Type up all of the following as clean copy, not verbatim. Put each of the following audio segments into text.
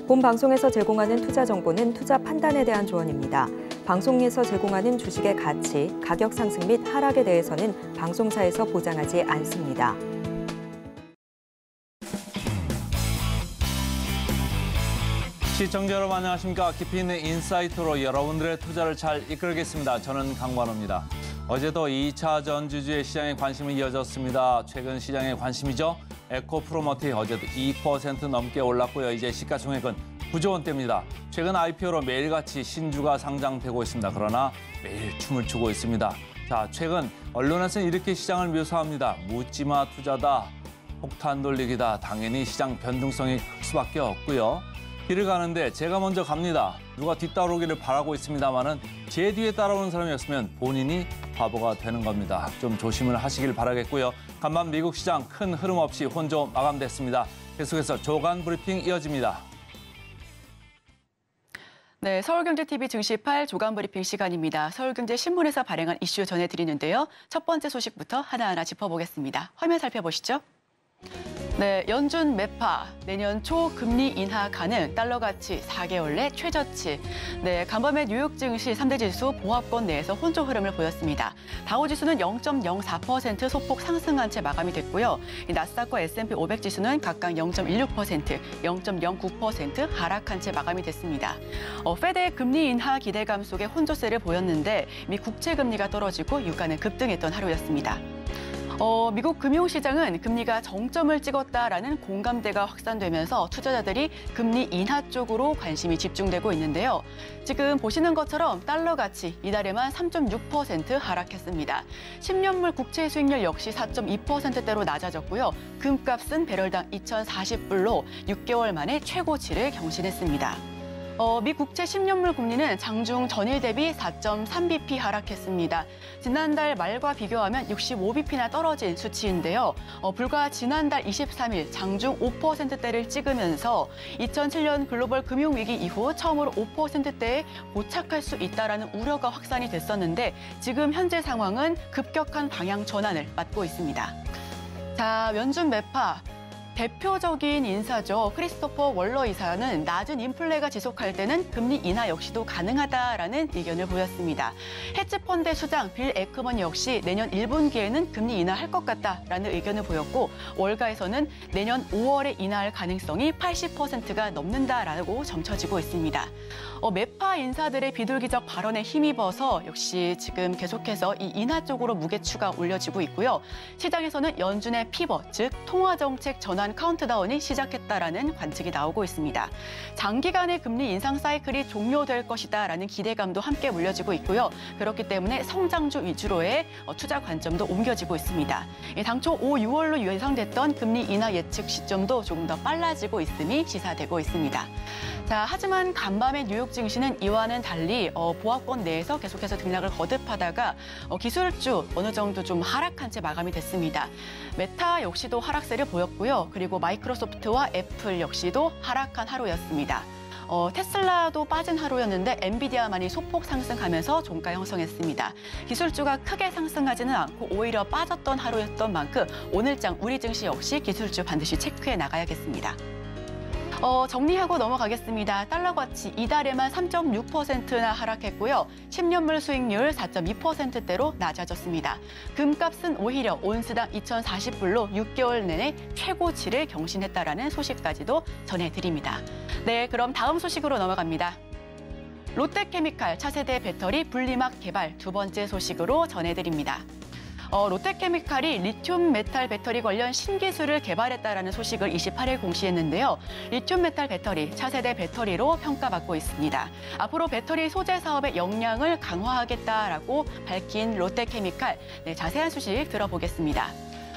본 방송에서 제공하는 투자 정보는 투자 판단에 대한 조언입니다. 방송에서 제공하는 주식의 가치, 가격 상승 및 하락에 대해서는 방송사에서 보장하지 않습니다. 시청자 여러분 안녕하십니까. 깊이 있는 인사이트로 여러분들의 투자를 잘 이끌겠습니다. 저는 강관호입니다. 어제도 2차 전지주의 시장에 관심이 이어졌습니다. 최근 시장의 관심이죠. 에코프로머티 어제도 2% 넘게 올랐고요. 이제 시가총액은 9조 원대입니다. 최근 IPO로 매일같이 신주가 상장되고 있습니다. 그러나 매일 춤을 추고 있습니다. 자, 최근 언론에서는 이렇게 시장을 묘사합니다. 묻지마 투자다, 폭탄 돌리기다. 당연히 시장 변동성이 클 수밖에 없고요. 길을 가는데 제가 먼저 갑니다. 누가 뒤따라오기를 바라고 있습니다만은 제 뒤에 따라오는 사람이었으면 본인이 바보가 되는 겁니다. 좀 조심을 하시길 바라겠고요. 간밤 미국 시장 큰 흐름 없이 혼조 마감됐습니다. 계속해서 조간 브리핑 이어집니다. 네, 서울경제TV 증시8 조간 브리핑 시간입니다. 서울경제신문에서 발행한 이슈 전해드리는데요. 첫 번째 소식부터 하나하나 짚어보겠습니다. 화면 살펴보시죠. 네, 연준 매파, 내년 초 금리 인하 가능, 달러 가치 4개월 내 최저치. 네, 간밤에 뉴욕 증시 3대 지수 보합권 내에서 혼조 흐름을 보였습니다. 다우 지수는 0.04% 소폭 상승한 채 마감이 됐고요. 나스닥과 S&P 500 지수는 각각 0.16%, 0.09% 하락한 채 마감이 됐습니다. 페드의 금리 인하 기대감 속에 혼조세를 보였는데 미 국채 금리가 떨어지고 유가는 급등했던 하루였습니다. 미국 금융시장은 금리가 정점을 찍었다라는 공감대가 확산되면서 투자자들이 금리 인하 쪽으로 관심이 집중되고 있는데요. 지금 보시는 것처럼 달러 가치 이달에만 3.6% 하락했습니다. 10년물 국채 수익률 역시 4.2%대로 낮아졌고요. 금값은 배럴당 2,040불로 6개월 만에 최고치를 경신했습니다. 미 국채 10년물 금리는 장중 전일 대비 4.3bp 하락했습니다. 지난달 말과 비교하면 65bp나 떨어진 수치인데요. 불과 지난달 23일 장중 5%대를 찍으면서 2007년 글로벌 금융위기 이후 처음으로 5%대에 도착할 수 있다라는 우려가 확산이 됐었는데 지금 현재 상황은 급격한 방향 전환을 맞고 있습니다. 자, 연준 매파. 대표적인 인사죠. 크리스토퍼 월러 이사는 낮은 인플레가 지속할 때는 금리 인하 역시도 가능하다라는 의견을 보였습니다. 헤지펀드 수장 빌 에크먼 역시 내년 1분기에는 금리 인하할 것 같다라는 의견을 보였고 월가에서는 내년 5월에 인하할 가능성이 80%가 넘는다라고 점쳐지고 있습니다. 매파 인사들의 비둘기적 발언에 힘입어서 역시 지금 계속해서 이 인하 쪽으로 무게추가 올려지고 있고요. 시장에서는 연준의 피벗, 즉 통화정책 전환 카운트다운이 시작했다라는 관측이 나오고 있습니다. 장기간의 금리 인상 사이클이 종료될 것이다라는 기대감도 함께 물려지고 있고요. 그렇기 때문에 성장주 위주로의 투자 관점도 옮겨지고 있습니다. 당초 5, 6월로 예상됐던 금리 인하 예측 시점도 조금 더 빨라지고 있음이 시사되고 있습니다. 자, 하지만 간밤의 뉴욕 증시는 이와는 달리 보합권 내에서 계속해서 등락을 거듭하다가 기술주 어느 정도 좀 하락한 채 마감이 됐습니다. 메타 역시도 하락세를 보였고요. 그리고 마이크로소프트와 애플 역시도 하락한 하루였습니다. 테슬라도 빠진 하루였는데 엔비디아만이 소폭 상승하면서 종가 형성했습니다. 기술주가 크게 상승하지는 않고 오히려 빠졌던 하루였던 만큼 오늘장 우리 증시 역시 기술주 반드시 체크해 나가야겠습니다. 정리하고 넘어가겠습니다. 달러 가치 이달에만 3.6%나 하락했고요. 10년물 수익률 4.2%대로 낮아졌습니다. 금값은 오히려 온스당 2,040불로 6개월 내내 최고치를 경신했다라는 소식까지도 전해드립니다. 네, 그럼 다음 소식으로 넘어갑니다. 롯데케미칼 차세대 배터리 분리막 개발 두 번째 소식으로 전해드립니다. 롯데케미칼이 리튬 메탈 배터리 관련 신기술을 개발했다라는 소식을 28일 공시했는데요. 리튬 메탈 배터리, 차세대 배터리로 평가받고 있습니다. 앞으로 배터리 소재 사업의 역량을 강화하겠다라고 밝힌 롯데케미칼. 네, 자세한 소식 들어보겠습니다.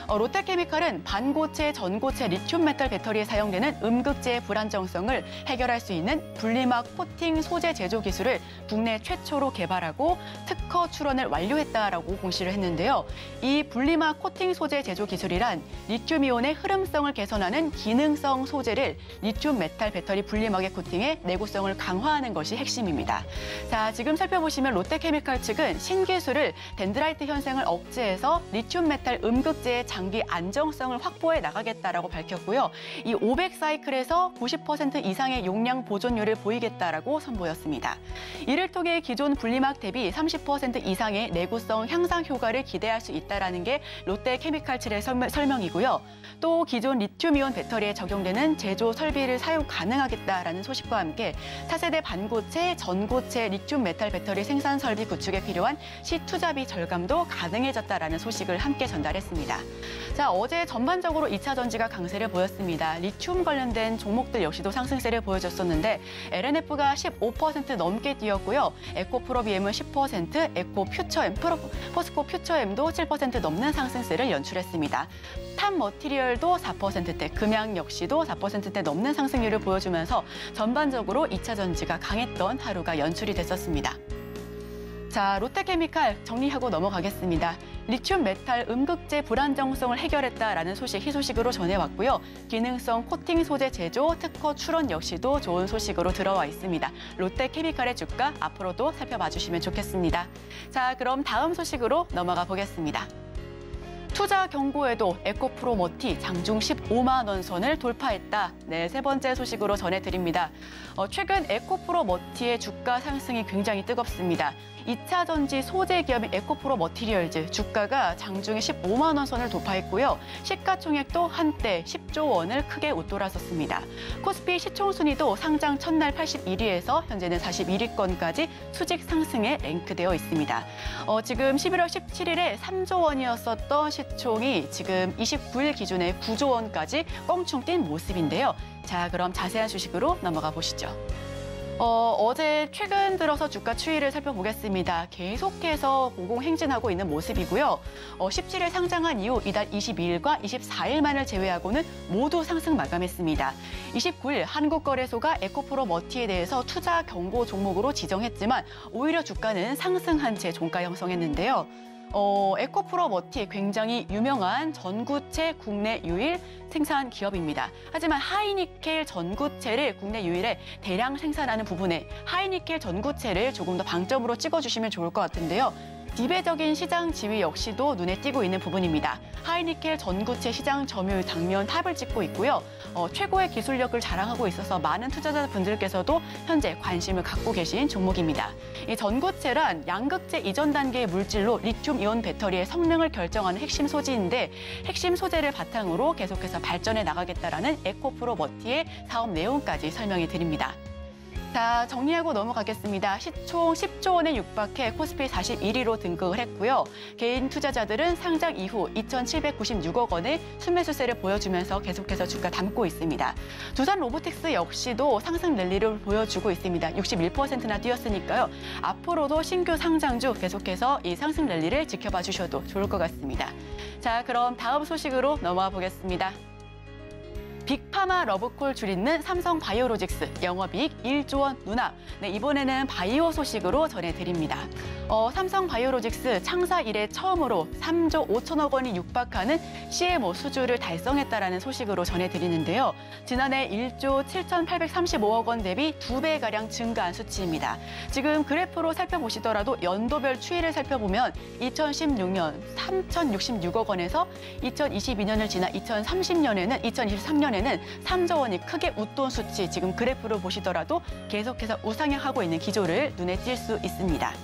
롯데케미칼은 반고체, 전고체 리튬 메탈 배터리에 사용되는 음극재의 불안정성을 해결할 수 있는 분리막 코팅 소재 제조 기술을 국내 최초로 개발하고 특허 출원을 완료했다라고 공시를 했는데요. 이 분리막 코팅 소재 제조 기술이란 리튬이온의 흐름성을 개선하는 기능성 소재를 리튬 메탈 배터리 분리막에 코팅해 내구성을 강화하는 것이 핵심입니다. 자, 지금 살펴보시면 롯데케미칼 측은 신기술을 덴드라이트 현상을 억제해서 리튬 메탈 음극재의 장비 안정성을 확보해 나가겠다라고 밝혔고요. 이 500사이클에서 90% 이상의 용량 보존율을 보이겠다라고 선보였습니다. 이를 통해 기존 분리막 대비 30% 이상의 내구성 향상 효과를 기대할 수 있다는 게 롯데케미칼7의 설명이고요. 또 기존 리튬이온 배터리에 적용되는 제조 설비를 사용 가능하겠다라는 소식과 함께 차세대 반고체, 전고체 리튬 메탈 배터리 생산 설비 구축에 필요한 시투자비 절감도 가능해졌다라는 소식을 함께 전달했습니다. 자, 어제 전반적으로 2차 전지가 강세를 보였습니다. 리튬 관련된 종목들 역시도 상승세를 보여줬었는데 LNF가 15% 넘게 뛰었고요. 에코프로비엠은 10%, 에코퓨처엠, 포스코 퓨처엠도 7% 넘는 상승세를 연출했습니다. 탑머티리얼도 4%대, 금양 역시도 4%대 넘는 상승률을 보여주면서 전반적으로 2차 전지가 강했던 하루가 연출이 됐었습니다. 자, 롯데케미칼 정리하고 넘어가겠습니다. 리튬 메탈 음극재 불안정성을 해결했다라는 소식, 희소식으로 전해왔고요. 기능성 코팅 소재 제조, 특허 출원 역시도 좋은 소식으로 들어와 있습니다. 롯데케미칼의 주가 앞으로도 살펴봐 주시면 좋겠습니다. 자, 그럼 다음 소식으로 넘어가 보겠습니다. 투자 경고에도 에코프로머티 장중 15만 원 선을 돌파했다. 네, 세 번째 소식으로 전해드립니다. 최근 에코프로머티의 주가 상승이 굉장히 뜨겁습니다. 2차 전지 소재 기업인 에코프로머티리얼즈 주가가 장중에 15만 원 선을 돌파했고요. 시가총액도 한때 10조 원을 크게 웃돌았었습니다. 코스피 시총순위도 상장 첫날 81위에서 현재는 41위권까지 수직 상승에 랭크되어 있습니다. 지금 11월 17일에 3조 원이었었던 시총이 지금 29일 기준에 9조 원까지 껑충 뛴 모습인데요. 자, 그럼 자세한 소식으로 넘어가 보시죠. 어제 최근 들어서 주가 추이를 살펴보겠습니다. 계속해서 고공행진하고 있는 모습이고요. 17일 상장한 이후 이달 22일과 24일만을 제외하고는 모두 상승 마감했습니다. 29일 한국거래소가 에코프로머티에 대해서 투자 경고 종목으로 지정했지만 오히려 주가는 상승한 채 종가 형성했는데요. 에코프로머티 굉장히 유명한 전구체 국내 유일 생산 기업입니다. 하지만 하이니켈 전구체를 국내 유일에 대량 생산하는 부분에 하이니켈 전구체를 조금 더 방점으로 찍어주시면 좋을 것 같은데요. 지배적인 시장 지위 역시도 눈에 띄고 있는 부분입니다. 하이니켈 전구체 시장 점유율 당면 탑을 찍고 있고요. 최고의 기술력을 자랑하고 있어서 많은 투자자분들께서도 현재 관심을 갖고 계신 종목입니다. 이 전구체란 양극재 이전 단계의 물질로 리튬이온 배터리의 성능을 결정하는 핵심 소지인데 핵심 소재를 바탕으로 계속해서 발전해 나가겠다라는 에코프로머티의 사업 내용까지 설명해 드립니다. 자, 정리하고 넘어가겠습니다. 시총 10조 원에 육박해 코스피 41위로 등극을 했고요. 개인 투자자들은 상장 이후 2,796억 원의 순매수세를 보여주면서 계속해서 주가 담고 있습니다. 두산 로보틱스 역시도 상승 랠리를 보여주고 있습니다. 61%나 뛰었으니까요. 앞으로도 신규 상장주 계속해서 이 상승 랠리를 지켜봐 주셔도 좋을 것 같습니다. 자, 그럼 다음 소식으로 넘어가 보겠습니다. 빅파마 러브콜 줄이는 삼성바이오로직스 영업이익 1조 원 누락. 네, 이번에는 바이오 소식으로 전해드립니다. 삼성바이오로직스 창사 이래 처음으로 3조 5천억 원이 육박하는 CMO 수주를 달성했다라는 소식으로 전해드리는데요. 지난해 1조 7,835억 원 대비 2배가량 증가한 수치입니다. 지금 그래프로 살펴보시더라도 연도별 추이를 살펴보면 2016년 3,066억 원에서 2022년을 지나 2023년에는 3조 원이 크게 웃돈 수치, 지금 그래프로 보시더라도 계속해서 우상향하고 있는 기조를 눈에 띌 수 있습니다.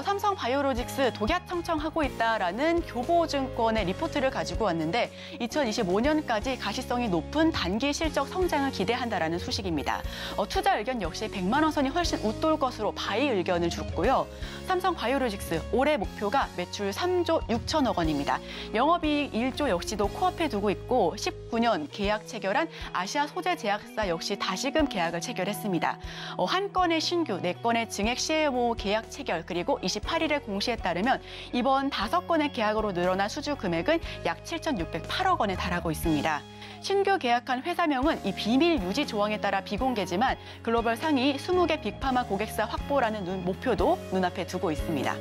삼성바이오로직스 독야청청하고 있다라는 교보증권의 리포트를 가지고 왔는데 2025년까지 가시성이 높은 단기 실적 성장을 기대한다라는 소식입니다. 투자 의견 역시 100만 원 선이 훨씬 웃돌 것으로 바이 의견을 줬고요. 삼성바이오로직스 올해 목표가 매출 3조 6천억 원입니다. 영업이익 1조 역시도 코앞에 두고 있고 19년 계약 체결한 아시아 소재 제약사 역시 다시금 계약을 체결했습니다. 한 건의 신규, 4건의 증액 CMO 계약 체결 그리고 28일에 공시에 따르면 이번 5건의 계약으로 늘어난 수주 금액은 약 7,608억 원에 달하고 있습니다. 신규 계약한 회사명은 이 비밀 유지 조항에 따라 비공개지만 글로벌 상위 20개 빅파마 고객사 확보라는 목표도 눈앞에 두고 있습니다.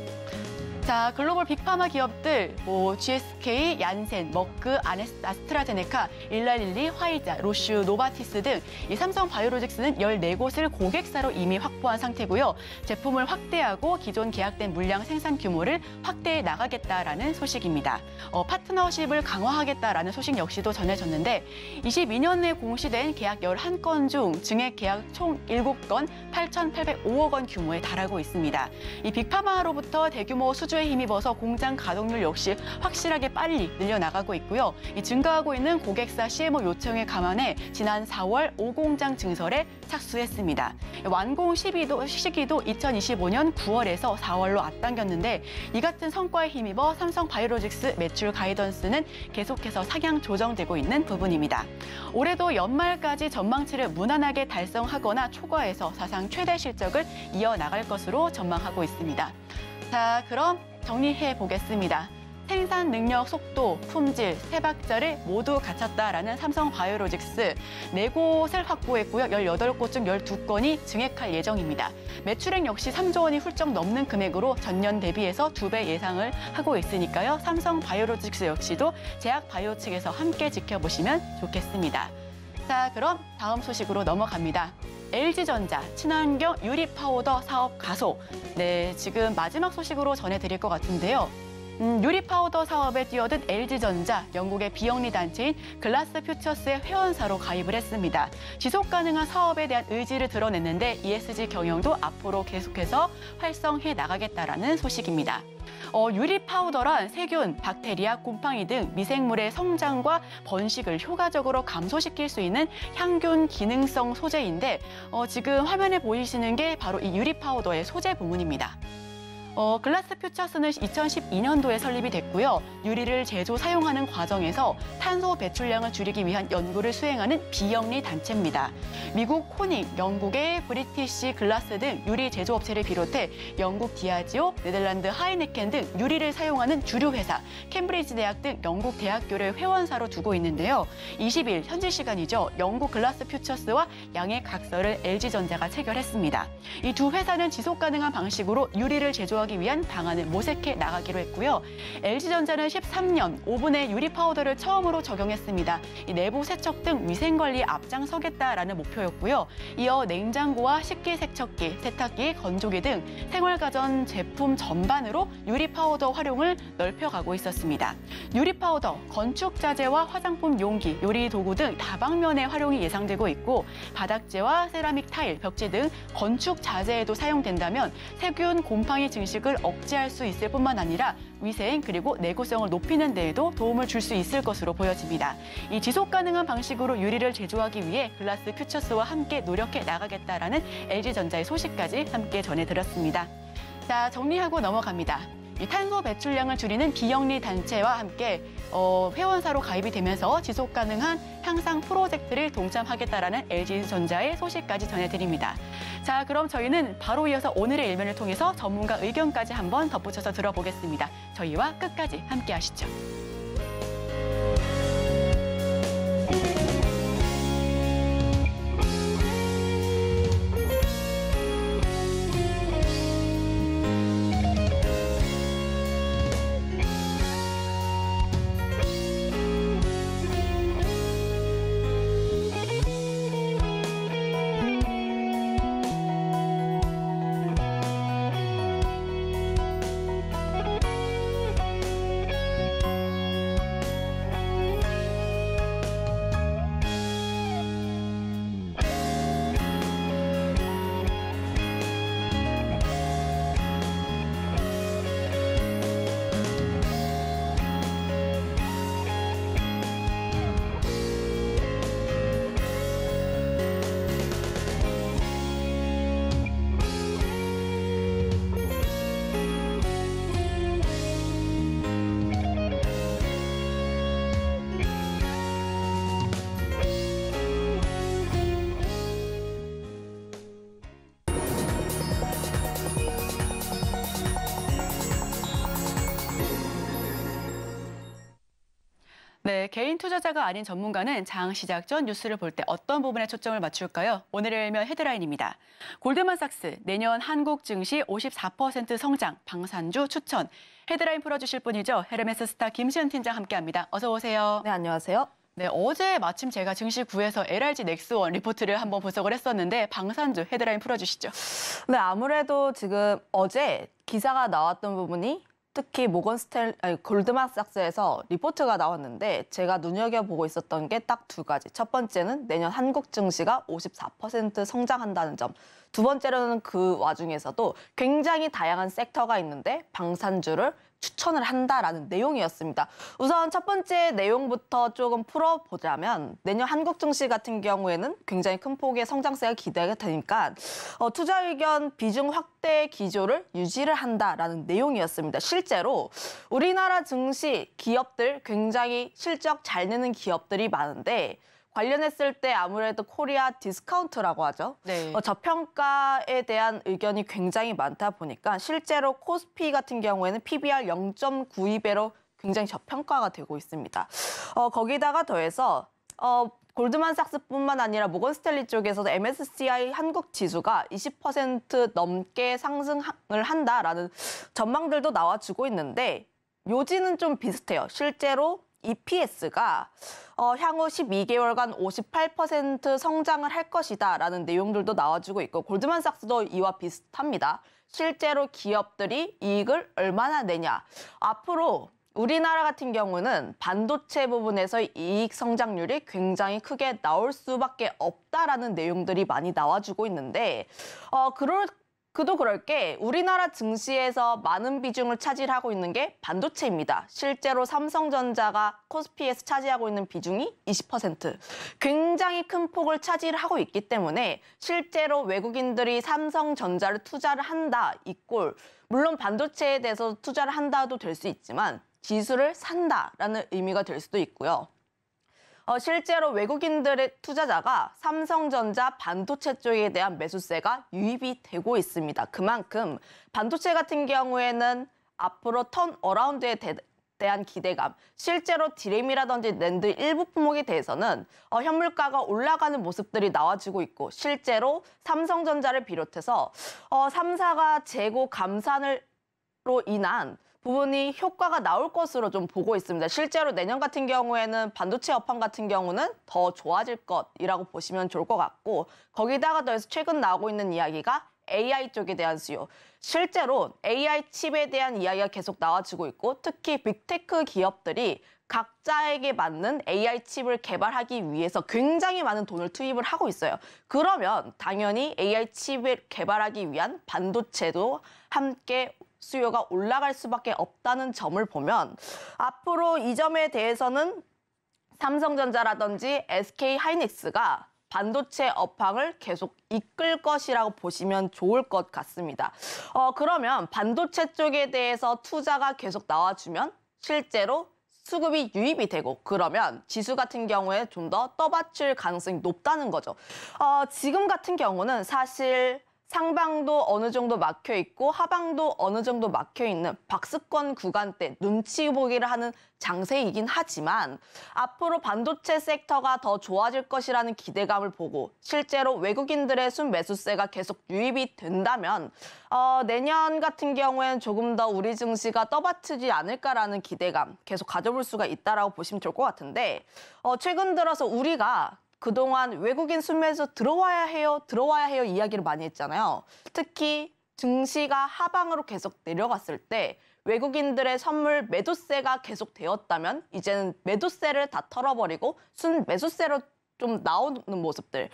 자, 글로벌 빅파마 기업들 GSK, 얀센, 머크, 아스트라제네카, 일라릴리, 화이자, 로슈, 노바티스 등 이 삼성 바이오로직스는 14곳을 고객사로 이미 확보한 상태고요. 제품을 확대하고 기존 계약된 물량 생산 규모를 확대해 나가겠다라는 소식입니다. 파트너십을 강화하겠다라는 소식 역시도 전해졌는데 22년 내 공시된 계약 11건 중 증액 계약 총 7건 8,805억 원 규모에 달하고 있습니다. 이 빅파마로부터 대규모 수주에 힘입어서 공장 가동률 역시 확실하게 빨리 늘려나가고 있고요. 이 증가하고 있는 고객사 CMO 요청에 감안해 지난 4월 5공장 증설에 착수했습니다. 완공 시기도 2025년 9월에서 4월로 앞당겼는데 이 같은 성과에 힘입어 삼성 바이오로직스 매출 가이던스는 계속해서 상향 조정되고 있는 부분입니다. 올해도 연말까지 전망치를 무난하게 달성하거나 초과해서 사상 최대 실적을 이어나갈 것으로 전망하고 있습니다. 자, 그럼 정리해 보겠습니다. 생산 능력, 속도, 품질, 세 박자를 모두 갖췄다라는 삼성 바이오로직스 4곳을 확보했고요. 18곳 중 12건이 증액할 예정입니다. 매출액 역시 3조 원이 훌쩍 넘는 금액으로 전년 대비해서 2배 예상을 하고 있으니까요. 삼성 바이오로직스 역시도 제약 바이오 측에서 함께 지켜보시면 좋겠습니다. 자, 그럼 다음 소식으로 넘어갑니다. LG전자 친환경 유리 파우더 사업 가속. 네, 지금 마지막 소식으로 전해드릴 것 같은데요. 유리 파우더 사업에 뛰어든 LG전자, 영국의 비영리 단체인 글라스 퓨처스의 회원사로 가입을 했습니다. 지속 가능한 사업에 대한 의지를 드러냈는데 ESG 경영도 앞으로 계속해서 활성해 나가겠다라는 소식입니다. 유리 파우더란 세균, 박테리아, 곰팡이 등 미생물의 성장과 번식을 효과적으로 감소시킬 수 있는 향균 기능성 소재인데 지금 화면에 보이시는 게 바로 이 유리 파우더의 소재 부분입니다. 글라스 퓨처스는 2012년도에 설립이 됐고요. 유리를 제조 사용하는 과정에서 탄소 배출량을 줄이기 위한 연구를 수행하는 비영리 단체입니다. 미국 코닉, 영국의 브리티시 글라스 등 유리 제조업체를 비롯해 영국 디아지오, 네덜란드 하이네켄 등 유리를 사용하는 주류 회사, 캠브리지 대학 등 영국 대학교를 회원사로 두고 있는데요. 20일 현지 시간이죠. 영국 글라스 퓨처스와 양해 각서를 LG전자가 체결했습니다. 이 두 회사는 지속 가능한 방식으로 유리를 제조하기 위한 방안을 모색해 나가기로 했고요. LG전자는 13년 오븐에 유리 파우더를 처음으로 적용했습니다. 이 내부 세척 등 위생 관리에 앞장서겠다라는 목표였고요. 이어 냉장고와 식기세척기, 세탁기, 건조기 등 생활가전 제품 전반으로 유리 파우더 활용을 넓혀가고 있었습니다. 유리 파우더, 건축 자재와 화장품 용기, 요리 도구 등 다방면에 활용이 예상되고 있고 바닥재와 세라믹 타일, 벽지 등 건축 자재에도 사용된다면 세균, 곰팡이 증식을 억제할 수 있을 뿐만 아니라 위생 그리고 내구성을 높이는 데에도 도움을 줄 수 있을 것으로 보여집니다. 이 지속 가능한 방식으로 유리를 제조하기 위해 글라스 퓨처스와 함께 노력해 나가겠다라는 LG전자의 소식까지 함께 전해드렸습니다. 자, 정리하고 넘어갑니다. 이 탄소 배출량을 줄이는 비영리 단체와 함께 회원사로 가입이 되면서 지속 가능한 향상 프로젝트를 동참하겠다라는 LG전자의 소식까지 전해드립니다. 자, 그럼 저희는 바로 이어서 오늘의 일면을 통해서 전문가 의견까지 한번 덧붙여서 들어보겠습니다. 저희와 끝까지 함께 하시죠. 네, 개인 투자자가 아닌 전문가는 장 시작 전 뉴스를 볼 때 어떤 부분에 초점을 맞출까요? 오늘의 일면 헤드라인입니다. 골드만삭스 내년 한국 증시 54% 성장, 방산주 추천. 헤드라인 풀어주실 분이죠. 헤르메스 스타 김시현 팀장 함께합니다. 어서 오세요. 네, 안녕하세요. 네, 어제 마침 제가 증시9에서 LRG 넥스원 리포트를 한번 분석을 했었는데 방산주 헤드라인 풀어주시죠. 네, 아무래도 지금 어제 기사가 나왔던 부분이 특히 골드만삭스에서 리포트가 나왔는데 제가 눈여겨보고 있었던 게 딱 두 가지. 첫 번째는 내년 한국 증시가 54% 성장한다는 점. 두 번째로는 그 와중에서도 굉장히 다양한 섹터가 있는데 방산주를 추천을 한다라는 내용이었습니다. 우선 첫 번째 내용부터 조금 풀어보자면 내년 한국 증시 같은 경우에는 굉장히 큰 폭의 성장세가 기대가 되니까 투자 의견 비중 확대 기조를 유지를 한다라는 내용이었습니다. 실제로 우리나라 증시 기업들 굉장히 실적 잘 내는 기업들이 많은데 관련했을 때 아무래도 코리아 디스카운트라고 하죠. 네. 저평가에 대한 의견이 굉장히 많다 보니까 실제로 코스피 같은 경우에는 PBR 0.92배로 굉장히 저평가가 되고 있습니다. 거기다가 더해서 골드만삭스뿐만 아니라 모건스탠리 쪽에서도 MSCI 한국 지수가 20% 넘게 상승을 한다라는 전망들도 나와주고 있는데 요지는 좀 비슷해요. 실제로 EPS가 향후 12개월간 58% 성장을 할 것이다라는 내용들도 나와주고 있고 골드만삭스도 이와 비슷합니다. 실제로 기업들이 이익을 얼마나 내냐. 앞으로 우리나라 같은 경우는 반도체 부분에서 이익 성장률이 굉장히 크게 나올 수밖에 없다라는 내용들이 많이 나와주고 있는데 그도 그럴 게 우리나라 증시에서 많은 비중을 차지하고 있는 게 반도체입니다. 실제로 삼성전자가 코스피에서 차지하고 있는 비중이 20%. 굉장히 큰 폭을 차지하고 있기 때문에 실제로 외국인들이 삼성전자를 투자를 한다, 이꼴 물론 반도체에 대해서 투자를 한다도 될 수 있지만 지수를 산다라는 의미가 될 수도 있고요. 실제로 외국인들의 투자자가 삼성전자 반도체 쪽에 대한 매수세가 유입이 되고 있습니다. 그만큼 반도체 같은 경우에는 앞으로 턴어라운드에 대한 기대감, 실제로 디램이라든지 낸드 일부 품목에 대해서는 현물가가 올라가는 모습들이 나와주고 있고 실제로 삼성전자를 비롯해서 3사가 재고 감산으로 인한 부분이 효과가 나올 것으로 좀 보고 있습니다. 실제로 내년 같은 경우에는 반도체 업황 같은 경우는 더 좋아질 것이라고 보시면 좋을 것 같고 거기다가 더해서 최근 나오고 있는 이야기가 AI 쪽에 대한 수요. 실제로 AI 칩에 대한 이야기가 계속 나와주고 있고 특히 빅테크 기업들이 각자에게 맞는 AI 칩을 개발하기 위해서 굉장히 많은 돈을 투입을 하고 있어요. 그러면 당연히 AI 칩을 개발하기 위한 반도체도 함께 수요가 올라갈 수밖에 없다는 점을 보면 앞으로 이 점에 대해서는 삼성전자라든지 SK하이닉스가 반도체 업황을 계속 이끌 것이라고 보시면 좋을 것 같습니다. 그러면 반도체 쪽에 대해서 투자가 계속 나와주면 실제로 수급이 유입이 되고 그러면 지수 같은 경우에 좀 더 떠받칠 가능성이 높다는 거죠. 지금 같은 경우는 사실 상방도 어느 정도 막혀 있고 하방도 어느 정도 막혀 있는 박스권 구간대 눈치 보기를 하는 장세이긴 하지만 앞으로 반도체 섹터가 더 좋아질 것이라는 기대감을 보고 실제로 외국인들의 순매수세가 계속 유입이 된다면 내년 같은 경우에는 조금 더 우리 증시가 떠받치지 않을까라는 기대감 계속 가져볼 수가 있다라고 보시면 좋을 것 같은데 최근 들어서 우리가 그동안 외국인 순매수 들어와야 해요 이야기를 많이 했잖아요. 특히 증시가 하방으로 계속 내려갔을 때 외국인들의 선물 매도세가 계속 되었다면 이제는 매도세를 다 털어버리고 순매수세로 좀 나오는 모습들.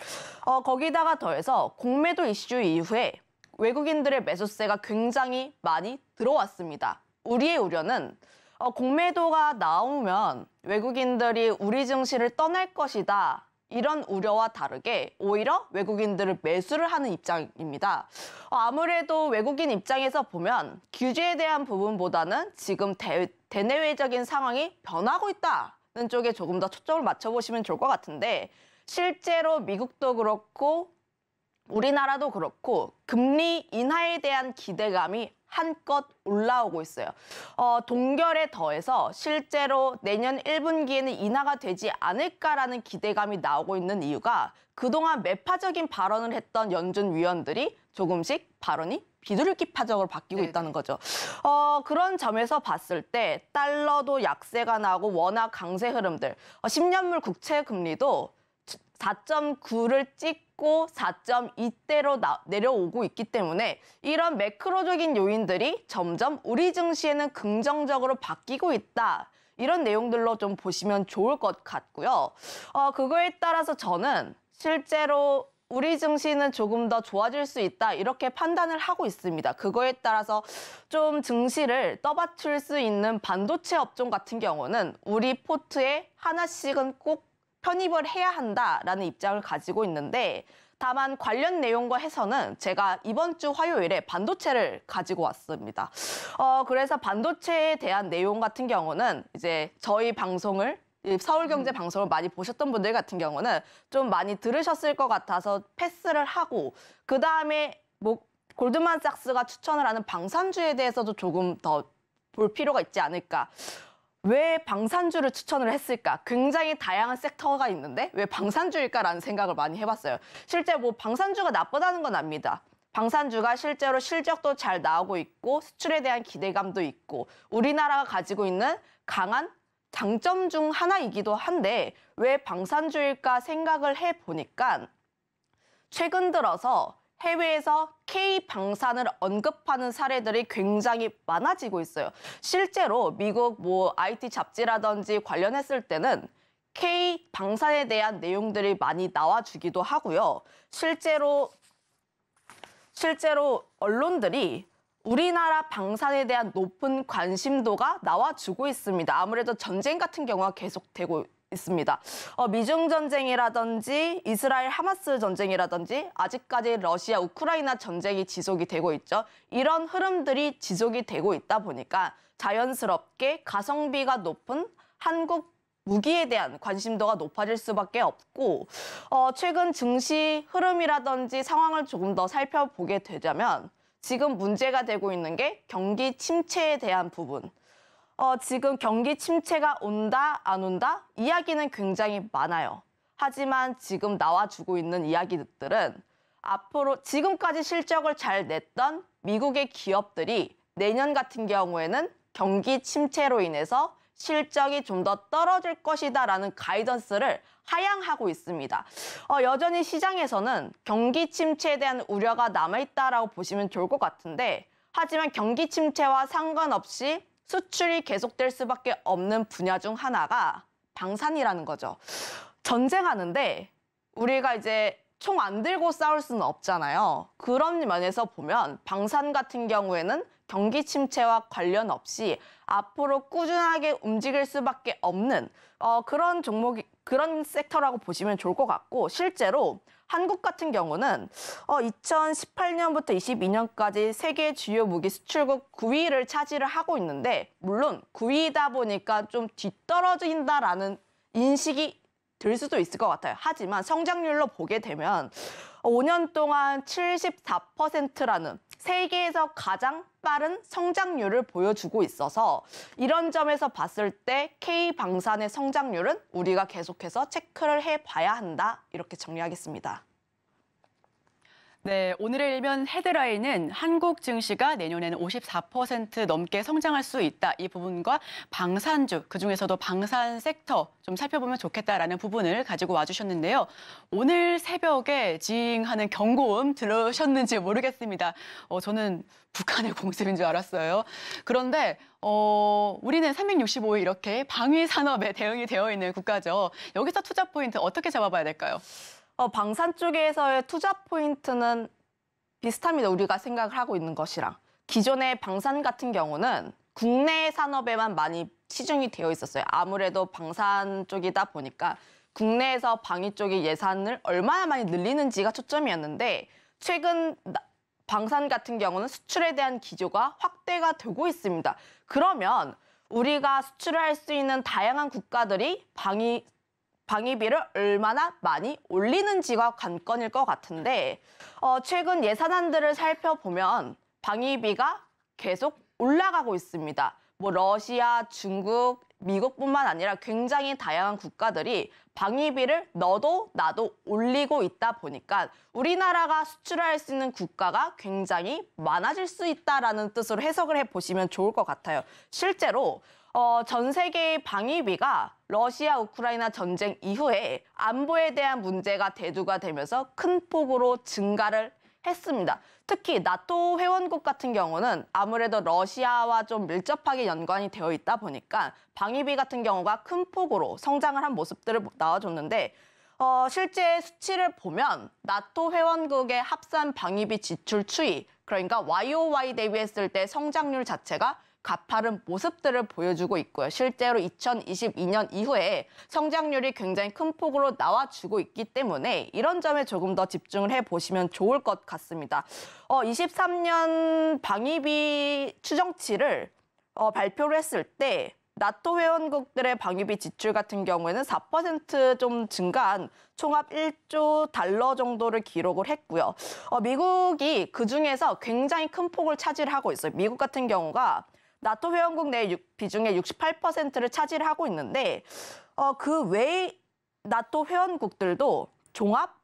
거기다가 더해서 공매도 이슈 이후에 외국인들의 매수세가 굉장히 많이 들어왔습니다. 우리의 우려는 공매도가 나오면 외국인들이 우리 증시를 떠날 것이다. 이런 우려와 다르게 오히려 외국인들을 매수를 하는 입장입니다. 아무래도 외국인 입장에서 보면 규제에 대한 부분보다는 지금 대내외적인 상황이 변하고 있다는 쪽에 조금 더 초점을 맞춰보시면 좋을 것 같은데 실제로 미국도 그렇고 우리나라도 그렇고 금리 인하에 대한 기대감이 한껏 올라오고 있어요. 동결에 더해서 실제로 내년 1분기에는 인하가 되지 않을까라는 기대감이 나오고 있는 이유가 그동안 매파적인 발언을 했던 연준 위원들이 조금씩 발언이 비둘기파적으로 바뀌고 있다는 거죠. 그런 점에서 봤을 때 달러도 약세가 나고 워낙 강세 흐름들, 10년물 국채 금리도 4.9를 찍고 4.2대로 내려오고 있기 때문에 이런 매크로적인 요인들이 점점 우리 증시에는 긍정적으로 바뀌고 있다. 이런 내용들로 좀 보시면 좋을 것 같고요. 그거에 따라서 저는 실제로 우리 증시는 조금 더 좋아질 수 있다 이렇게 판단을 하고 있습니다. 그거에 따라서 좀 증시를 떠받칠 수 있는 반도체 업종 같은 경우는 우리 포트에 하나씩은 꼭 편입을 해야 한다라는 입장을 가지고 있는데 다만 관련 내용과 해서는 제가 이번 주 화요일에 반도체를 가지고 왔습니다. 그래서 반도체에 대한 내용 같은 경우는 이제 저희 방송을 서울경제 방송을 많이 보셨던 분들 같은 경우는 좀 많이 들으셨을 것 같아서 패스를 하고 그다음에 뭐 골드만삭스가 추천을 하는 방산주에 대해서도 조금 더 볼 필요가 있지 않을까. 왜 방산주를 추천을 했을까? 굉장히 다양한 섹터가 있는데 왜 방산주일까라는 생각을 많이 해봤어요. 실제 뭐 방산주가 나쁘다는 건 압니다. 방산주가 실제로 실적도 잘 나오고 있고 수출에 대한 기대감도 있고 우리나라가 가지고 있는 강한 장점 중 하나이기도 한데 왜 방산주일까 생각을 해보니까 최근 들어서 해외에서 K방산을 언급하는 사례들이 굉장히 많아지고 있어요. 실제로 미국 뭐 IT 잡지라든지 관련했을 때는 K방산에 대한 내용들이 많이 나와주기도 하고요. 실제로 언론들이 우리나라 방산에 대한 높은 관심도가 나와주고 있습니다. 아무래도 전쟁 같은 경우가 계속되고 있습니다. 미중 전쟁이라든지 이스라엘 하마스 전쟁이라든지 아직까지 러시아 우크라이나 전쟁이 지속이 되고 있죠. 이런 흐름들이 지속이 되고 있다 보니까 자연스럽게 가성비가 높은 한국 무기에 대한 관심도가 높아질 수밖에 없고 최근 증시 흐름이라든지 상황을 조금 더 살펴보게 되자면 지금 문제가 되고 있는 게 경기 침체에 대한 부분. 지금 경기 침체가 온다, 안 온다? 이야기는 굉장히 많아요. 하지만 지금 나와주고 있는 이야기들은 앞으로 지금까지 실적을 잘 냈던 미국의 기업들이 내년 같은 경우에는 경기 침체로 인해서 실적이 좀 더 떨어질 것이다라는 가이던스를 하향하고 있습니다. 여전히 시장에서는 경기 침체에 대한 우려가 남아있다라고 보시면 좋을 것 같은데 하지만 경기 침체와 상관없이 수출이 계속될 수밖에 없는 분야 중 하나가 방산이라는 거죠. 전쟁하는데 우리가 이제 총 안 들고 싸울 수는 없잖아요. 그런 면에서 보면 방산 같은 경우에는 경기 침체와 관련 없이 앞으로 꾸준하게 움직일 수밖에 없는 그런 종목이 그런 섹터라고 보시면 좋을 것 같고 실제로 한국 같은 경우는 2018년부터 22년까지 세계 주요 무기 수출국 9위를 차지를 하고 있는데 물론 9위이다 보니까 좀 뒤떨어진다라는 인식이 들 수도 있을 것 같아요. 하지만 성장률로 보게 되면 5년 동안 74%라는 세계에서 가장 빠른 성장률을 보여주고 있어서 이런 점에서 봤을 때 K방산의 성장률은 우리가 계속해서 체크를 해봐야 한다. 이렇게 정리하겠습니다. 네, 오늘의 일면 헤드라인은 한국 증시가 내년에는 54% 넘게 성장할 수 있다. 이 부분과 방산주, 그중에서도 방산 섹터 좀 살펴보면 좋겠다라는 부분을 가지고 와주셨는데요. 오늘 새벽에 징하는 경고음 들으셨는지 모르겠습니다. 저는 북한의 공습인 줄 알았어요. 그런데 우리는 365일 이렇게 방위 산업에 대응이 되어 있는 국가죠. 여기서 투자 포인트 어떻게 잡아봐야 될까요? 방산 쪽에서의 투자 포인트는 비슷합니다. 우리가 생각을 하고 있는 것이랑. 기존의 방산 같은 경우는 국내 산업에만 많이 치중이 되어 있었어요. 아무래도 방산 쪽이다 보니까 국내에서 방위 쪽의 예산을 얼마나 많이 늘리는지가 초점이었는데 최근 방산 같은 경우는 수출에 대한 기조가 확대가 되고 있습니다. 그러면 우리가 수출을 할 수 있는 다양한 국가들이 방위 방위비를 얼마나 많이 올리는지가 관건일 것 같은데 최근 예산안들을 살펴보면 방위비가 계속 올라가고 있습니다. 뭐 러시아, 중국, 미국뿐만 아니라 굉장히 다양한 국가들이 방위비를 너도 나도 올리고 있다 보니까 우리나라가 수출할 수 있는 국가가 굉장히 많아질 수 있다라는 뜻으로 해석을 해보시면 좋을 것 같아요. 실제로 전 세계의 방위비가 러시아, 우크라이나 전쟁 이후에 안보에 대한 문제가 대두가 되면서 큰 폭으로 증가를 했습니다. 특히 나토 회원국 같은 경우는 아무래도 러시아와 좀 밀접하게 연관이 되어 있다 보니까 방위비 같은 경우가 큰 폭으로 성장을 한 모습들을 나와줬는데 실제 수치를 보면 나토 회원국의 합산 방위비 지출 추이, 그러니까 YOY 대비했을 때 성장률 자체가 가파른 모습들을 보여주고 있고요. 실제로 2022년 이후에 성장률이 굉장히 큰 폭으로 나와주고 있기 때문에 이런 점에 조금 더 집중을 해보시면 좋을 것 같습니다. 23년 방위비 추정치를 발표를 했을 때 나토 회원국들의 방위비 지출 같은 경우에는 4% 증가한 총합 1조 달러 정도를 기록을 했고요. 미국이 그중에서 굉장히 큰 폭을 차지하고 있어요. 미국 같은 경우가 나토 회원국 내 비중의 68%를 차지하고 있는데 그 외의 나토 회원국들도 종합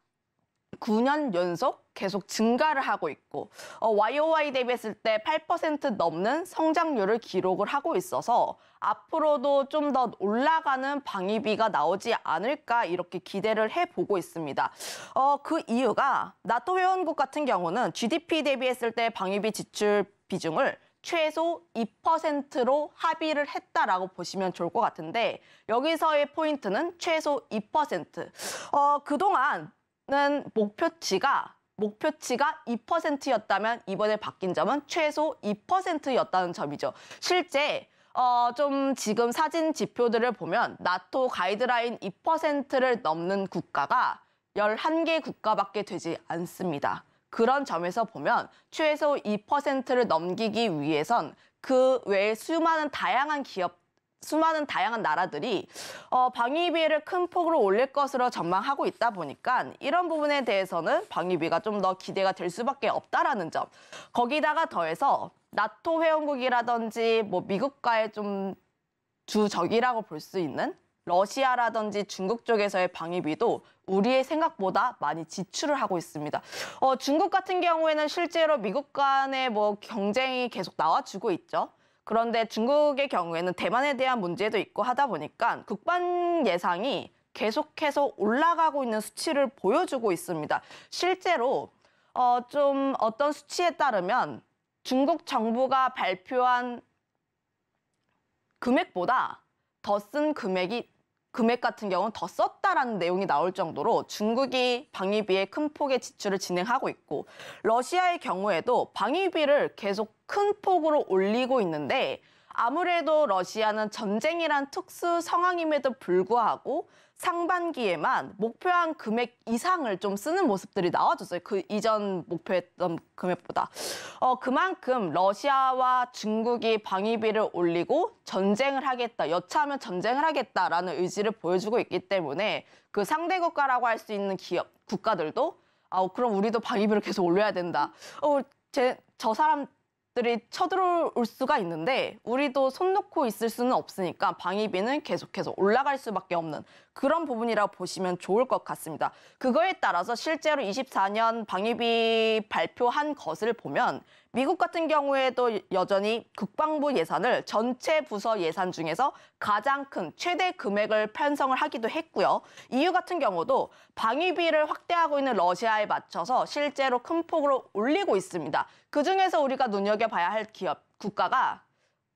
9년 연속 계속 증가를 하고 있고 YOY 대비했을 때 8% 넘는 성장률을 기록을 하고 있어서 앞으로도 좀 더 올라가는 방위비가 나오지 않을까 이렇게 기대를 해보고 있습니다. 그 이유가 나토 회원국 같은 경우는 GDP 대비했을 때 방위비 지출 비중을 최소 2%로 합의를 했다라고 보시면 좋을 것 같은데 여기서의 포인트는 최소 2%. 그동안은 목표치가 2%였다면 이번에 바뀐 점은 최소 2%였다는 점이죠. 실제 좀 지금 사진 지표들을 보면 나토 가이드라인 2%를 넘는 국가가 11개 국가밖에 되지 않습니다. 그런 점에서 보면 최소 2%를 넘기기 위해선 그 외에 수많은 다양한 나라들이 방위비를 큰 폭으로 올릴 것으로 전망하고 있다 보니까 이런 부분에 대해서는 방위비가 좀 더 기대가 될 수밖에 없다라는 점. 거기다가 더해서 나토 회원국이라든지 뭐 미국과의 좀 주적이라고 볼 수 있는 러시아라든지 중국 쪽에서의 방위비도 우리의 생각보다 많이 지출을 하고 있습니다. 중국 같은 경우에는 실제로 미국 간의 뭐 경쟁이 계속 나와주고 있죠. 그런데 중국의 경우에는 대만에 대한 문제도 있고 하다 보니까 국방 예산이 계속해서 올라가고 있는 수치를 보여주고 있습니다. 실제로 좀 어떤 수치에 따르면 중국 정부가 발표한 금액보다 더 쓴 금액 같은 경우는 더 썼다라는 내용이 나올 정도로 중국이 방위비에 큰 폭의 지출을 진행하고 있고 러시아의 경우에도 방위비를 계속 큰 폭으로 올리고 있는데 아무래도 러시아는 전쟁이란 특수 상황임에도 불구하고 상반기에만 목표한 금액 이상을 좀 쓰는 모습들이 나와줬어요. 그 이전 목표했던 금액보다. 그만큼 러시아와 중국이 방위비를 올리고 전쟁을 하겠다, 여차하면 전쟁을 하겠다라는 의지를 보여주고 있기 때문에 그 상대 국가라고 할 수 있는 국가들도 그럼 우리도 방위비를 계속 올려야 된다. 저 사람들이 쳐들어올 수가 있는데 우리도 손 놓고 있을 수는 없으니까 방위비는 계속해서 올라갈 수밖에 없는 그런 부분이라고 보시면 좋을 것 같습니다. 그거에 따라서 실제로 24년 방위비 발표한 것을 보면 미국 같은 경우에도 여전히 국방부 예산을 전체 부서 예산 중에서 가장 큰 최대 금액을 편성을 하기도 했고요. EU 같은 경우도 방위비를 확대하고 있는 러시아에 맞춰서 실제로 큰 폭으로 올리고 있습니다. 그중에서 우리가 눈여겨봐야 할 국가가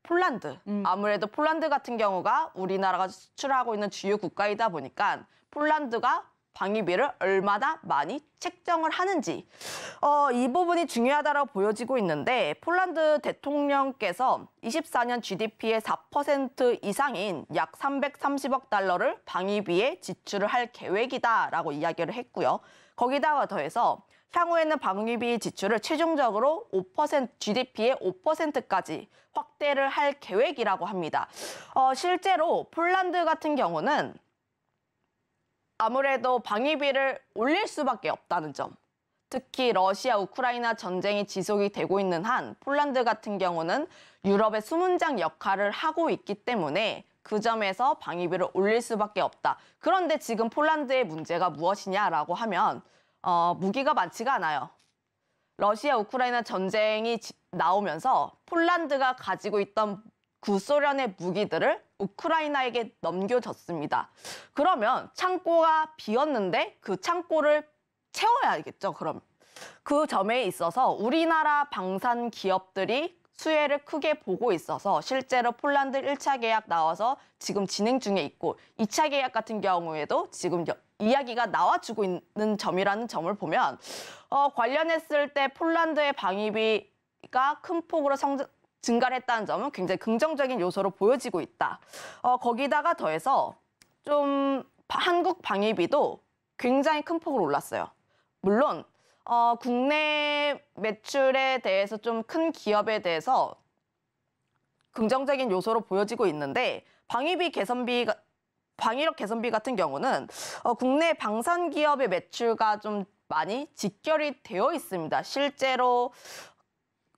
폴란드. 아무래도 폴란드 같은 경우가 우리나라가 수출하고 있는 주요 국가이다 보니까 폴란드가 방위비를 얼마나 많이 책정을 하는지 이 부분이 중요하다고 보여지고 있는데 폴란드 대통령께서 24년 GDP의 4% 이상인 약 330억 달러를 방위비에 지출을 할 계획이다라고 이야기를 했고요. 거기다가 더해서 향후에는 방위비 지출을 최종적으로 5%, GDP의 5%까지 확대를 할 계획이라고 합니다. 실제로 폴란드 같은 경우는 아무래도 방위비를 올릴 수밖에 없다는 점. 특히 러시아 우크라이나 전쟁이 지속이 되고 있는 한 폴란드 같은 경우는 유럽의 수문장 역할을 하고 있기 때문에 그 점에서 방위비를 올릴 수밖에 없다. 그런데 지금 폴란드의 문제가 무엇이냐라고 하면 무기가 많지가 않아요. 러시아 우크라이나 전쟁이 나오면서 폴란드가 가지고 있던 구소련의 무기들을 우크라이나에게 넘겨줬습니다. 그러면 창고가 비었는데 그 창고를 채워야겠죠, 그럼. 그 점에 있어서 우리나라 방산 기업들이 수혜를 크게 보고 있어서 실제로 폴란드 1차 계약 나와서 지금 진행 중에 있고 2차 계약 같은 경우에도 지금 이야기가 나와주고 있는 점이라는 점을 보면 관련했을 때 폴란드의 방위비가 큰 폭으로 증가를 했다는 점은 굉장히 긍정적인 요소로 보여지고 있다. 거기다가 더해서 좀 한국 방위비도 굉장히 큰 폭으로 올랐어요. 물론 국내 매출에 대해서 좀 큰 기업에 대해서 긍정적인 요소로 보여지고 있는데 방위력 개선비 같은 경우는 국내 방산 기업의 매출과 좀 많이 직결이 되어 있습니다. 실제로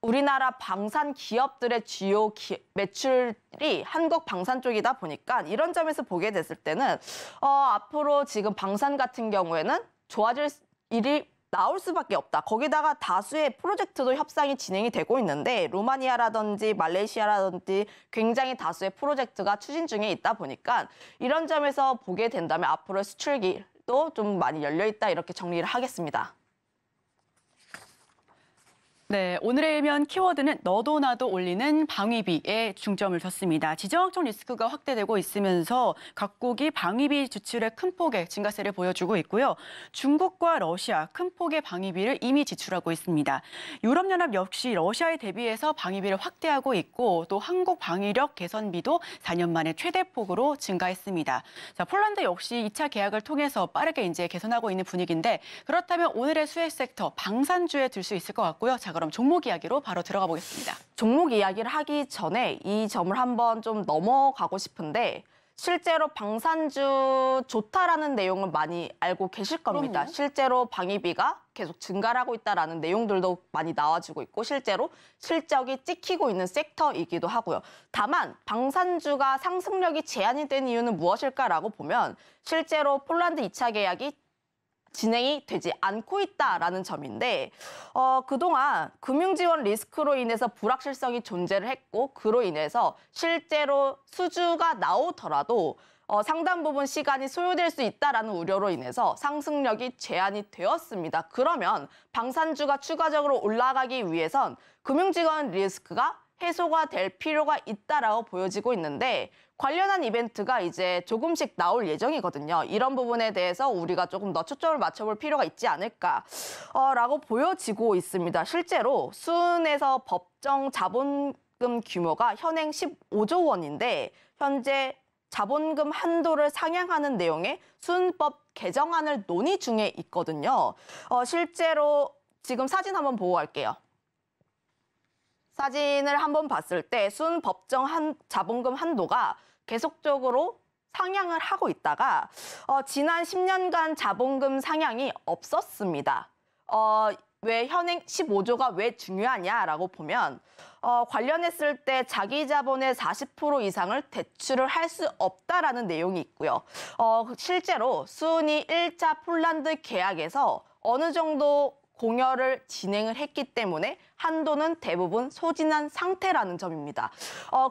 우리나라 방산 기업들의 주요 매출이 한국 방산 쪽이다 보니까 이런 점에서 보게 됐을 때는 앞으로 지금 방산 같은 경우에는 좋아질 일이 나올 수밖에 없다. 거기다가 다수의 프로젝트도 협상이 진행이 되고 있는데 루마니아라든지 말레이시아라든지 굉장히 다수의 프로젝트가 추진 중에 있다 보니까 이런 점에서 보게 된다면 앞으로 수출기도 좀 많이 열려 있다 이렇게 정리를 하겠습니다. 네, 오늘의 일면 키워드는 너도 나도 올리는 방위비에 중점을 뒀습니다. 지정학적 리스크가 확대되고 있으면서 각국이 방위비 지출의 큰 폭의 증가세를 보여주고 있고요. 중국과 러시아 큰 폭의 방위비를 이미 지출하고 있습니다. 유럽연합 역시 러시아에 대비해서 방위비를 확대하고 있고 또 한국 방위력 개선비도 4년 만에 최대폭으로 증가했습니다. 자, 폴란드 역시 2차 계약을 통해서 빠르게 이제 개선하고 있는 분위기인데 그렇다면 오늘의 수혜 섹터 방산주에 들 수 있을 것 같고요. 자, 그럼 종목 이야기로 바로 들어가 보겠습니다. 종목 이야기를 하기 전에 이 점을 한번 좀 넘어가고 싶은데 실제로 방산주 좋다라는 내용은 많이 알고 계실 겁니다. 그럼요. 실제로 방위비가 계속 증가를 하고 있다라는 내용들도 많이 나와주고 있고 실제로 실적이 찍히고 있는 섹터이기도 하고요. 다만 방산주가 상승력이 제한이 된 이유는 무엇일까라고 보면 실제로 폴란드 2차 계약이 진행이 되지 않고 있다라는 점인데 그동안 금융지원 리스크로 인해서 불확실성이 존재를 했고 그로 인해서 실제로 수주가 나오더라도 상당 부분 시간이 소요될 수 있다라는 우려로 인해서 상승력이 제한이 되었습니다. 그러면 방산주가 추가적으로 올라가기 위해선 금융지원 리스크가 해소가 될 필요가 있다라고 보여지고 있는데 관련한 이벤트가 이제 조금씩 나올 예정이거든요. 이런 부분에 대해서 우리가 조금 더 초점을 맞춰볼 필요가 있지 않을까라고 보여지고 있습니다. 실제로 수은에서 법정 자본금 규모가 현행 15조 원인데 현재 자본금 한도를 상향하는 내용의 수은법 개정안을 논의 중에 있거든요. 실제로 지금 사진 한번 보고 갈게요. 사진을 한번 봤을 때 수은 법정 자본금 한도가 계속적으로 상향을 하고 있다가 지난 10년간 자본금 상향이 없었습니다. 왜 현행 15조가 왜 중요하냐라고 보면 관련했을 때 자기 자본의 40% 이상을 대출을 할 수 없다라는 내용이 있고요. 실제로 수은이 1차 폴란드 계약에서 어느 정도 공여를 진행을 했기 때문에 한도는 대부분 소진한 상태라는 점입니다.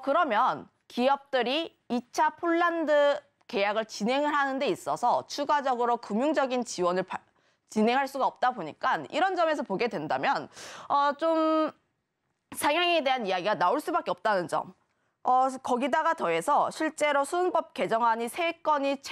그러면 기업들이 2차 폴란드 계약을 진행을 하는 데 있어서 추가적으로 금융적인 지원을 진행할 수가 없다 보니까 이런 점에서 보게 된다면 좀 상향에 대한 이야기가 나올 수밖에 없다는 점. 거기다가 더해서 실제로 수은법 개정안이 3건이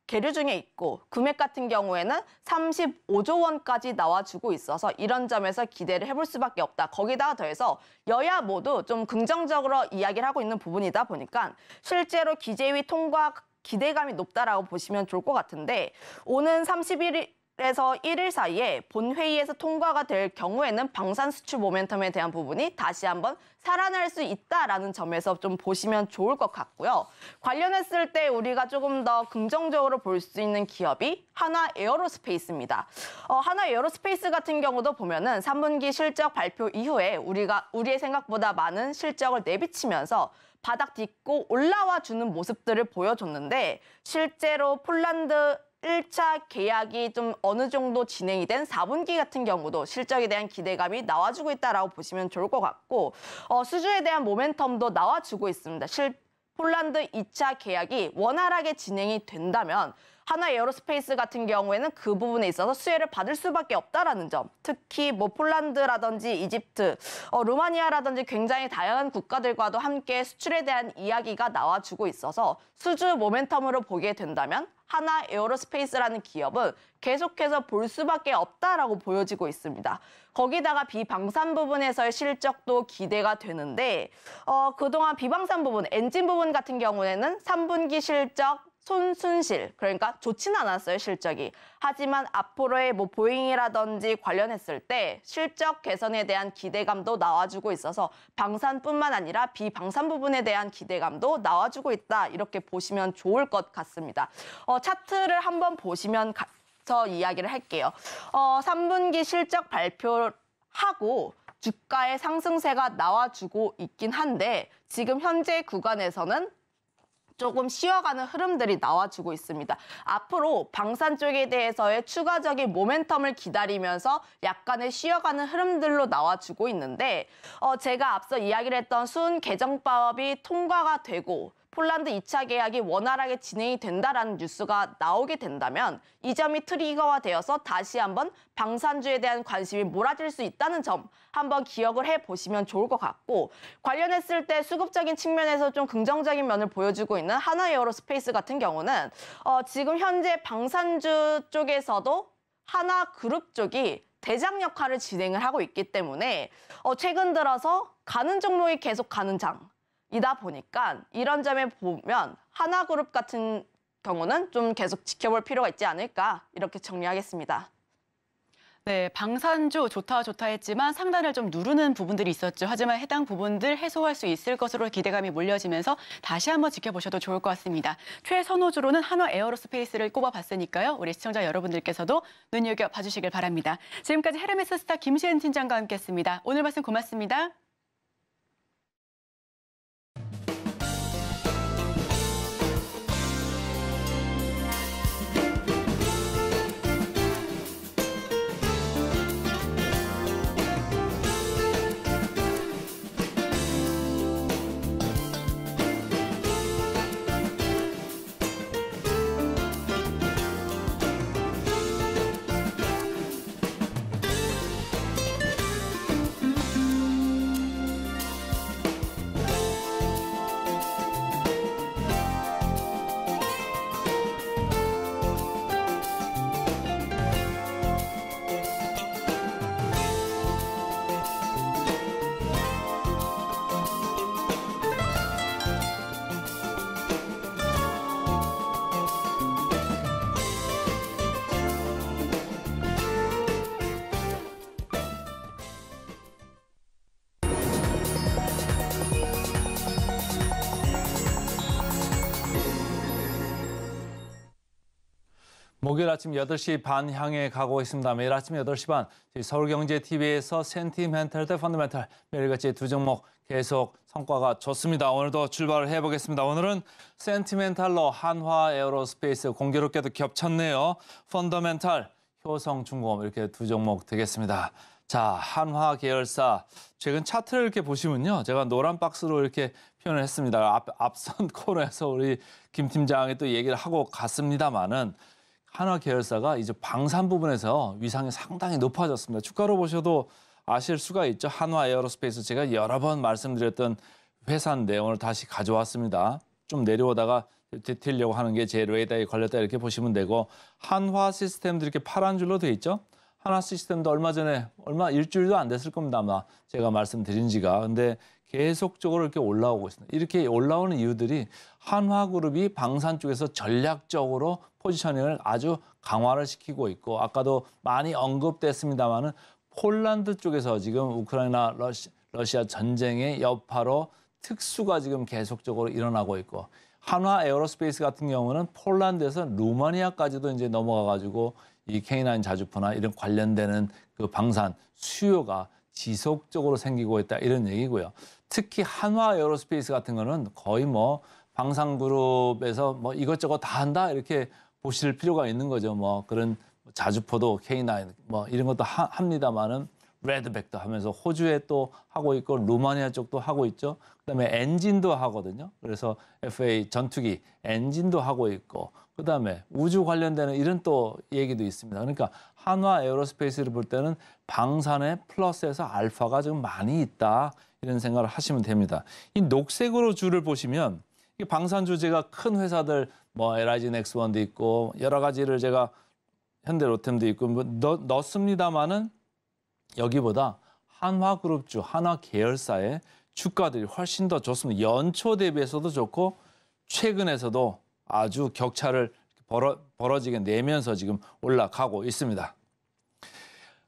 계류 중에 있고 금액 같은 경우에는 35조 원까지 나와주고 있어서 이런 점에서 기대를 해볼 수밖에 없다. 거기다가 더해서 여야 모두 좀 긍정적으로 이야기를 하고 있는 부분이다 보니까 실제로 기재위 통과 기대감이 높다라고 보시면 좋을 것 같은데 오는 31일 에서 1일 사이에 본회의에서 통과가 될 경우에는 방산 수출 모멘텀에 대한 부분이 다시 한번 살아날 수 있다라는 점에서 좀 보시면 좋을 것 같고요. 관련했을 때 우리가 조금 더 긍정적으로 볼 수 있는 기업이 한화 에어로스페이스입니다. 한화 에어로스페이스 같은 경우도 보면은 3분기 실적 발표 이후에 우리의 생각보다 많은 실적을 내비치면서 바닥 딛고 올라와 주는 모습들을 보여줬는데 실제로 폴란드 1차 계약이 좀 어느 정도 진행이 된 4분기 같은 경우도 실적에 대한 기대감이 나와주고 있다라고 보시면 좋을 것 같고 수주에 대한 모멘텀도 나와주고 있습니다. 폴란드 2차 계약이 원활하게 진행이 된다면 한화 에어로스페이스 같은 경우에는 그 부분에 있어서 수혜를 받을 수밖에 없다라는 점. 특히 뭐 폴란드라든지 이집트, 루마니아라든지 굉장히 다양한 국가들과도 함께 수출에 대한 이야기가 나와주고 있어서 수주 모멘텀으로 보게 된다면 한화 에어로스페이스라는 기업은 계속해서 볼 수밖에 없다라고 보여지고 있습니다. 거기다가 비방산 부분에서의 실적도 기대가 되는데 그동안 비방산 부분, 엔진 부분 같은 경우에는 3분기 실적 손순실, 그러니까 좋지는 않았어요, 실적이. 하지만 앞으로의 뭐 보잉이라든지 관련했을 때 실적 개선에 대한 기대감도 나와주고 있어서 방산뿐만 아니라 비방산 부분에 대한 기대감도 나와주고 있다, 이렇게 보시면 좋을 것 같습니다. 차트를 한번 보시면 저 이야기를 할게요. 3분기 실적 발표하고 주가의 상승세가 나와주고 있긴 한데 지금 현재 구간에서는 조금 쉬어가는 흐름들이 나와주고 있습니다. 앞으로 방산 쪽에 대해서의 추가적인 모멘텀을 기다리면서 약간의 쉬어가는 흐름들로 나와주고 있는데 제가 앞서 이야기를 했던 수은 개정법이 통과가 되고 폴란드 2차 계약이 원활하게 진행이 된다라는 뉴스가 나오게 된다면 이 점이 트리거가 되어서 다시 한번 방산주에 대한 관심이 몰아질 수 있다는 점 한번 기억을 해보시면 좋을 것 같고 관련했을 때 수급적인 측면에서 좀 긍정적인 면을 보여주고 있는 한화 에어로스페이스 같은 경우는 지금 현재 방산주 쪽에서도 한화그룹 쪽이 대장 역할을 진행을 하고 있기 때문에 최근 들어서 가는 종목이 계속 가는 장이다 보니까 이런 점에 보면 한화그룹 같은 경우는 좀 계속 지켜볼 필요가 있지 않을까 이렇게 정리하겠습니다. 네, 방산주 좋다 했지만 상단을 좀 누르는 부분들이 있었죠. 하지만 해당 부분들 해소할 수 있을 것으로 기대감이 몰려지면서 다시 한번 지켜보셔도 좋을 것 같습니다. 최선호주로는 한화 에어로스페이스를 꼽아봤으니까요. 우리 시청자 여러분들께서도 눈여겨봐주시길 바랍니다. 지금까지 헤르메스 스타 김시은 팀장과 함께했습니다. 오늘 말씀 고맙습니다. 목요일 아침 8시 반 향해 가고 있습니다. 매일 아침 8시 반 서울경제TV에서 센티멘탈 대 펀더멘탈 매일같이 두 종목 계속 성과가 좋습니다. 오늘도 출발을 해보겠습니다. 오늘은 센티멘탈로 한화 에어로스페이스 공교롭게도 겹쳤네요. 펀더멘탈 효성중공업 이렇게 두 종목 되겠습니다. 자, 한화 계열사 최근 차트를 이렇게 보시면요. 제가 노란 박스로 이렇게 표현을 했습니다. 앞선 코너에서 우리 김 팀장이 또 얘기를 하고 갔습니다만은 한화 계열사가 이제 방산 부분에서 위상이 상당히 높아졌습니다. 주가로 보셔도 아실 수가 있죠. 한화 에어로스페이스 제가 여러 번 말씀드렸던 회사인데 오늘 다시 가져왔습니다. 좀 내려오다가 뒤려고 하는 게 제 레이더에 걸렸다 이렇게 보시면 되고 한화 시스템도 이렇게 파란 줄로 돼 있죠. 한화 시스템도 얼마 일주일도 안 됐을 겁니다. 아마 제가 말씀드린 지가. 근데 계속적으로 이렇게 올라오고 있습니다. 이렇게 올라오는 이유들이 한화그룹이 방산 쪽에서 전략적으로 포지셔닝을 아주 강화를 시키고 있고, 아까도 많이 언급됐습니다마는 폴란드 쪽에서 지금 우크라이나 러시아 전쟁의 여파로 특수가 지금 계속적으로 일어나고 있고, 한화 에어로스페이스 같은 경우는 폴란드에서 루마니아까지도 이제 넘어가가지고 이 K9 자주포나 이런 관련되는 그 방산 수요가 지속적으로 생기고 있다, 이런 얘기고요. 특히 한화 에어로스페이스 같은 거는 거의 뭐 방산그룹에서 뭐 이것저것 다 한다, 이렇게 보실 필요가 있는 거죠. 뭐 그런 자주포도 K9 뭐 이런 것도 합니다만은 레드백도 하면서 호주에 또 하고 있고 루마니아 쪽도 하고 있죠. 그다음에 엔진도 하거든요. 그래서 FA 전투기 엔진도 하고 있고, 그다음에 우주 관련되는 이런 또 얘기도 있습니다. 그러니까 한화 에어로스페이스를 볼 때는 방산의 플러스에서 알파가 좀 많이 있다, 이런 생각을 하시면 됩니다. 이 녹색으로 줄을 보시면 이 방산 주제가 큰 회사들 뭐 LIG 넥스원도 있고 여러 가지를 제가 현대로템도 있고 뭐 넣습니다마는 여기보다 한화그룹주, 한화 계열사의 주가들이 훨씬 더 좋습니다. 연초 대비해서도 좋고 최근에서도 아주 격차를 벌어지게 내면서 지금 올라가고 있습니다.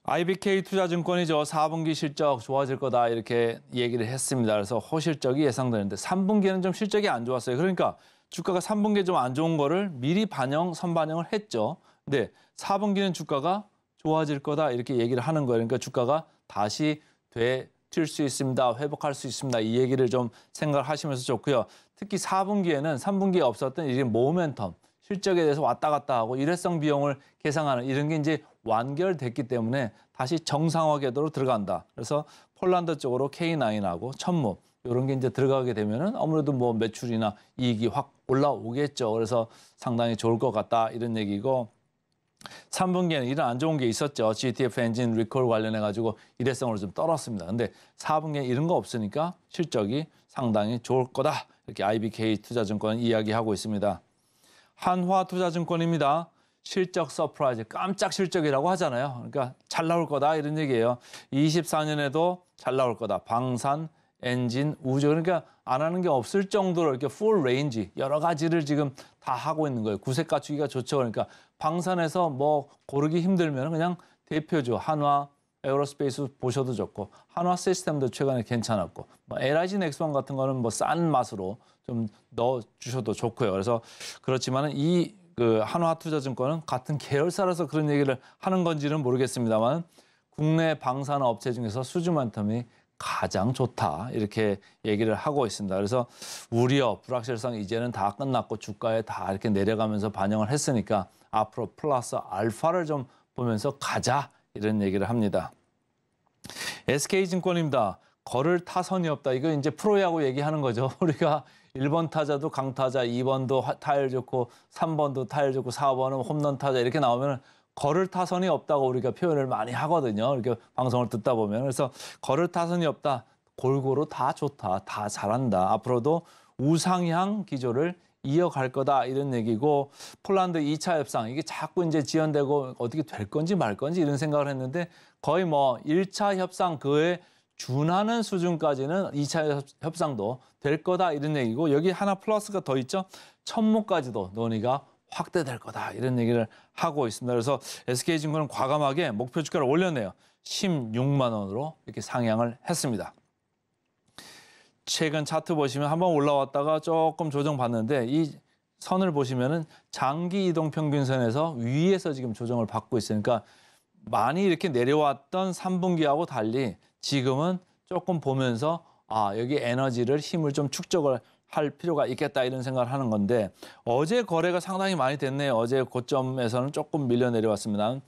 IBK 투자증권이죠. 4분기 실적 좋아질 거다, 이렇게 얘기를 했습니다. 그래서 호실적이 예상되는데 3분기에는 좀 실적이 안 좋았어요. 그러니까 주가가 3분기에 좀 안 좋은 거를 미리 선반영을 했죠. 근데 4분기는 주가가 좋아질 거다, 이렇게 얘기를 하는 거예요. 그러니까 주가가 다시 되칠 수 있습니다. 회복할 수 있습니다. 이 얘기를 좀 생각을 하시면서 좋고요. 특히 4분기에는 3분기에 없었던 이 모멘텀, 실적에 대해서 왔다 갔다 하고 일회성 비용을 계상하는 이런 게 이제 완결됐기 때문에 다시 정상화 궤도로 들어간다. 그래서 폴란드 쪽으로 K9하고 천무 이런 게 이제 들어가게 되면은 아무래도 뭐 매출이나 이익이 확 올라오겠죠. 그래서 상당히 좋을 것 같다, 이런 얘기고, 3분기에는 이런 안 좋은 게 있었죠. GTF 엔진 리콜 관련해가지고 일회성으로 좀 떨었습니다. 근데 4분기에 이런 거 없으니까 실적이 상당히 좋을 거다, 이렇게 IBK 투자증권은 이야기하고 있습니다. 한화투자증권입니다. 실적 서프라이즈, 깜짝 실적이라고 하잖아요. 그러니까 잘 나올 거다, 이런 얘기예요. 24년에도 잘 나올 거다. 방산, 엔진, 우주, 그러니까 안 하는 게 없을 정도로 이렇게 풀 레인지 여러 가지를 지금 다 하고 있는 거예요. 구색 갖추기가 좋죠. 그러니까 방산에서 뭐 고르기 힘들면 그냥 대표죠. 한화 에어로스페이스 보셔도 좋고, 한화 시스템도 최근에 괜찮았고, 뭐 LIG 넥스원 같은 거는 뭐 싼 맛으로 좀 넣어 주셔도 좋고요. 그래서 그렇지만은 이 한화투자증권은 같은 계열사라서 그런 얘기를 하는 건지는 모르겠습니다만 국내 방산 업체 중에서 수주 모멘텀이 가장 좋다, 이렇게 얘기를 하고 있습니다. 그래서 우려, 불확실성 이제는 다 끝났고 주가에 다 이렇게 내려가면서 반영을 했으니까 앞으로 플러스 알파를 좀 보면서 가자, 이런 얘기를 합니다. SK증권입니다. 걸을 타선이 없다. 이거 이제 프로야구 얘기하는 거죠. 우리가 1번 타자도 강타자, 2번도 타율 좋고 3번도 타율 좋고 4번은 홈런 타자 이렇게 나오면 걸을 타선이 없다고 우리가 표현을 많이 하거든요. 이렇게 방송을 듣다 보면. 그래서 걸을 타선이 없다. 골고루 다 좋다. 다 잘한다. 앞으로도 우상향 기조를 이어갈 거다, 이런 얘기고, 폴란드 2차 협상 이게 자꾸 이제 지연되고 어떻게 될 건지 말 건지 이런 생각을 했는데 거의 뭐 1차 협상 그에 준하는 수준까지는 2차 협상도 될 거다, 이런 얘기고, 여기 하나 플러스가 더 있죠. 천무까지도 논의가 확대될 거다, 이런 얘기를 하고 있습니다. 그래서 SK증권은 과감하게 목표 주가를 올렸네요. 16만 원으로 이렇게 상향을 했습니다. 최근 차트 보시면 한번 올라왔다가 조금 조정받는데 이 선을 보시면은 장기 이동 평균선에서 위에서 지금 조정을 받고 있으니까 많이 이렇게 내려왔던 3분기하고 달리 지금은 조금 보면서 여기 에너지를 힘을 좀 축적을 할 필요가 있겠다, 이런 생각을 하는 건데, 어제 거래가 상당히 많이 됐네요. 어제 고점에서는 조금 밀려 내려왔습니다.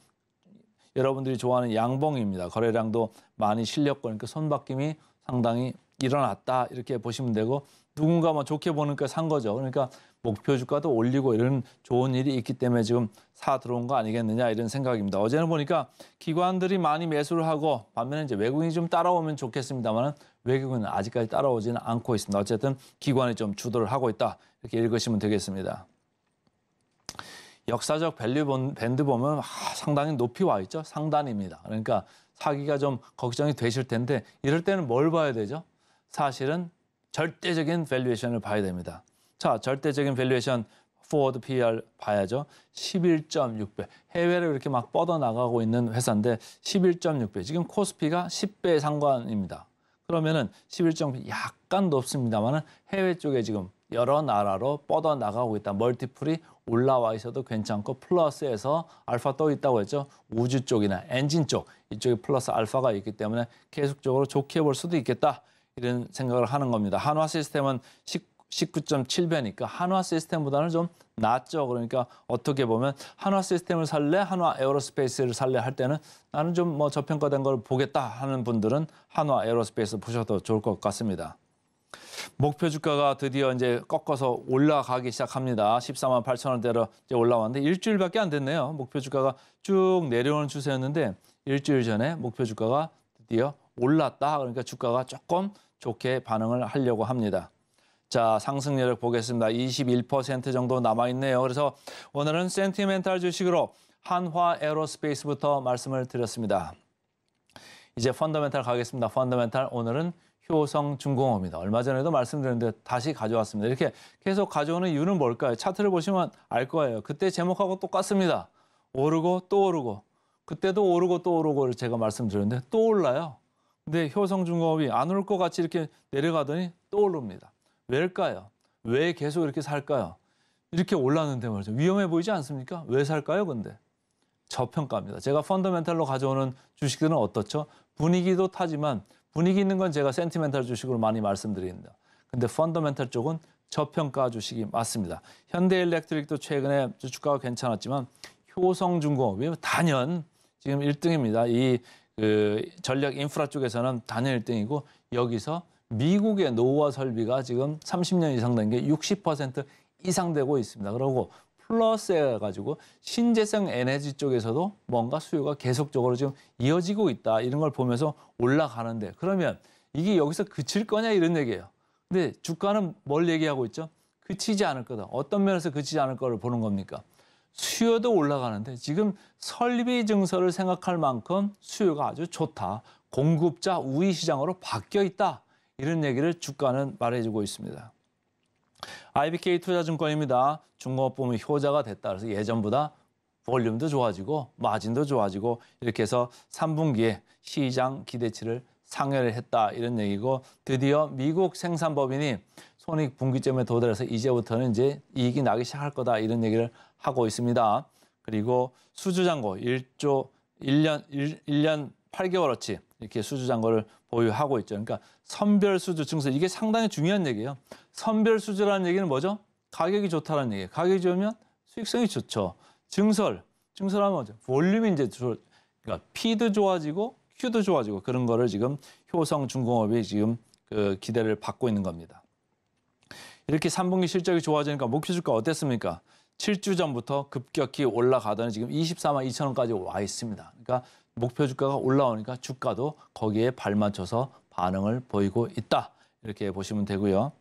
여러분들이 좋아하는 양봉입니다. 거래량도 많이 실렸고, 그러니까 손바뀜이 상당히 일어났다, 이렇게 보시면 되고, 누군가 뭐 좋게 보니까 산 거죠. 그러니까 목표 주가도 올리고 이런 좋은 일이 있기 때문에 지금 사 들어온 거 아니겠느냐, 이런 생각입니다. 어제는 보니까 기관들이 많이 매수를 하고, 반면에 이제 외국인이 좀 따라오면 좋겠습니다만 외국인은 아직까지 따라오지는 않고 있습니다. 어쨌든 기관이 좀 주도를 하고 있다, 이렇게 읽으시면 되겠습니다. 역사적 밸류 밴드 보면 상당히 높이 와 있죠. 상단입니다. 그러니까 사기가 좀 걱정이 되실 텐데 이럴 때는 뭘 봐야 되죠? 사실은 절대적인 밸류에이션을 봐야 됩니다. 자, 절대적인 밸류에이션 forward PER 봐야죠. 11.6배. 해외로 이렇게 막 뻗어나가고 있는 회사인데 11.6배. 지금 코스피가 10배 상관입니다. 그러면은 11.6배 약간 높습니다만은 해외 쪽에 지금 여러 나라로 뻗어나가고 있다. 멀티플이 올라와 있어도 괜찮고 플러스에서 알파 떠 있다고 했죠. 우주 쪽이나 엔진 쪽 이쪽에 플러스 알파가 있기 때문에 계속적으로 좋게 볼 수도 있겠다. 이런 생각을 하는 겁니다. 한화 시스템은 19.7배니까 한화 시스템보다는 좀 낮죠. 그러니까 어떻게 보면 한화 시스템을 살래, 한화 에어로스페이스를 살래 할 때는 나는 좀 뭐 저평가된 걸 보겠다 하는 분들은 한화 에어로스페이스 보셔도 좋을 것 같습니다. 목표 주가가 드디어 이제 꺾어서 올라가기 시작합니다. 14만 8천 원대로 이제 올라왔는데 일주일밖에 안 됐네요. 목표 주가가 쭉 내려오는 추세였는데 일주일 전에 목표 주가가 드디어 올랐다. 그러니까 주가가 조금 좋게 반응을 하려고 합니다. 자, 상승률을 보겠습니다. 21% 정도 남아있네요. 그래서 오늘은 센티멘탈 주식으로 한화 에어로스페이스부터 말씀을 드렸습니다. 이제 펀더멘탈 가겠습니다. 펀더멘탈 오늘은 효성중공업입니다. 얼마 전에도 말씀드렸는데 다시 가져왔습니다. 이렇게 계속 가져오는 이유는 뭘까요? 차트를 보시면 알 거예요. 그때 제목하고 똑같습니다. 오르고 또 오르고 그때도 오르고 또 오르고 제가 말씀드렸는데 또 올라요. 근데 효성중공업이 안 오를 것 같이 이렇게 내려가더니 또 오릅니다. 왜일까요? 왜 계속 이렇게 살까요? 이렇게 올랐는데 말이죠. 위험해 보이지 않습니까? 왜 살까요, 근데? 저평가입니다. 제가 펀더멘탈로 가져오는 주식들은 어떻죠? 분위기도 타지만 분위기 있는 건 제가 센티멘탈 주식으로 많이 말씀드립니다. 근데 펀더멘탈 쪽은 저평가 주식이 맞습니다. 현대일렉트릭도 최근에 주가가 괜찮았지만 효성중공업이 단연 지금 1등입니다. 이 전력 인프라 쪽에서는 단연 1등이고 여기서 미국의 노후화 설비가 지금 30년 이상 된 게 60% 이상 되고 있습니다. 그리고 플러스 해가지고 신재생 에너지 쪽에서도 뭔가 수요가 계속적으로 지금 이어지고 있다. 이런 걸 보면서 올라가는데 그러면 이게 여기서 그칠 거냐 이런 얘기예요. 근데 주가는 뭘 얘기하고 있죠? 그치지 않을 거다. 어떤 면에서 그치지 않을 거를 보는 겁니까? 수요도 올라가는데 지금 설비 증설을 생각할 만큼 수요가 아주 좋다. 공급자 우위 시장으로 바뀌어 있다. 이런 얘기를 주가는 말해주고 있습니다. IBK 투자증권입니다. 중공업 보면 효자가 됐다. 그래서 예전보다 볼륨도 좋아지고 마진도 좋아지고 이렇게 해서 3분기에 시장 기대치를 상회를 했다. 이런 얘기고 드디어 미국 생산법인이 손익분기점에 도달해서 이제부터는 이제 이익이 나기 시작할 거다. 이런 얘기를 하고 있습니다. 그리고 수주잔고 1년 8개월어치 이렇게 수주잔고를 보유하고 있죠. 그러니까 선별수주 증설 이게 상당히 중요한 얘기예요. 선별수주라는 얘기는 뭐죠? 가격이 좋다는 얘기예요. 가격이 좋으면 수익성이 좋죠. 증설하면 뭐죠? 볼륨이 이제 그러니까 P도 좋아지고 Q도 좋아지고 그런 거를 지금 효성중공업이 지금 기대를 받고 있는 겁니다. 이렇게 3분기 실적이 좋아지니까 목표 주가 어땠습니까? 7주 전부터 급격히 올라가더니 지금 24만 2천 원까지 와 있습니다. 그러니까 목표 주가가 올라오니까 주가도 거기에 발맞춰서 반응을 보이고 있다. 이렇게 보시면 되고요.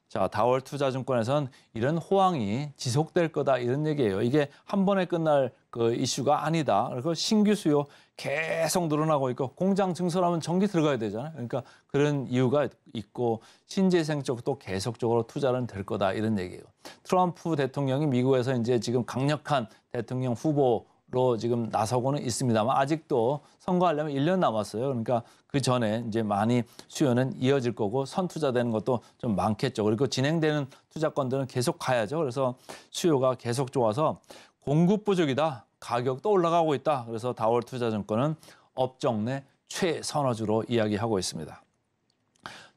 자, 다월 투자증권에서는 이런 호황이 지속될 거다 이런 얘기예요. 이게 한 번에 끝날 이슈가 아니다. 그리고 신규 수요 계속 늘어나고 있고 공장 증설하면 전기 들어가야 되잖아요. 그러니까 그런 이유가 있고 신재생 쪽도 계속적으로 투자는 될 거다 이런 얘기예요. 트럼프 대통령이 미국에서 이제 지금 강력한 대통령 후보로 지금 나서고는 있습니다만 아직도 선거하려면 1년 남았어요. 그러니까 그 전에 이제 많이 수요는 이어질 거고 선투자되는 것도 좀 많겠죠. 그리고 진행되는 투자권들은 계속 가야죠. 그래서 수요가 계속 좋아서 공급 부족이다. 가격도 올라가고 있다. 그래서 다월 투자증권은 업종 내 최선호주로 이야기하고 있습니다.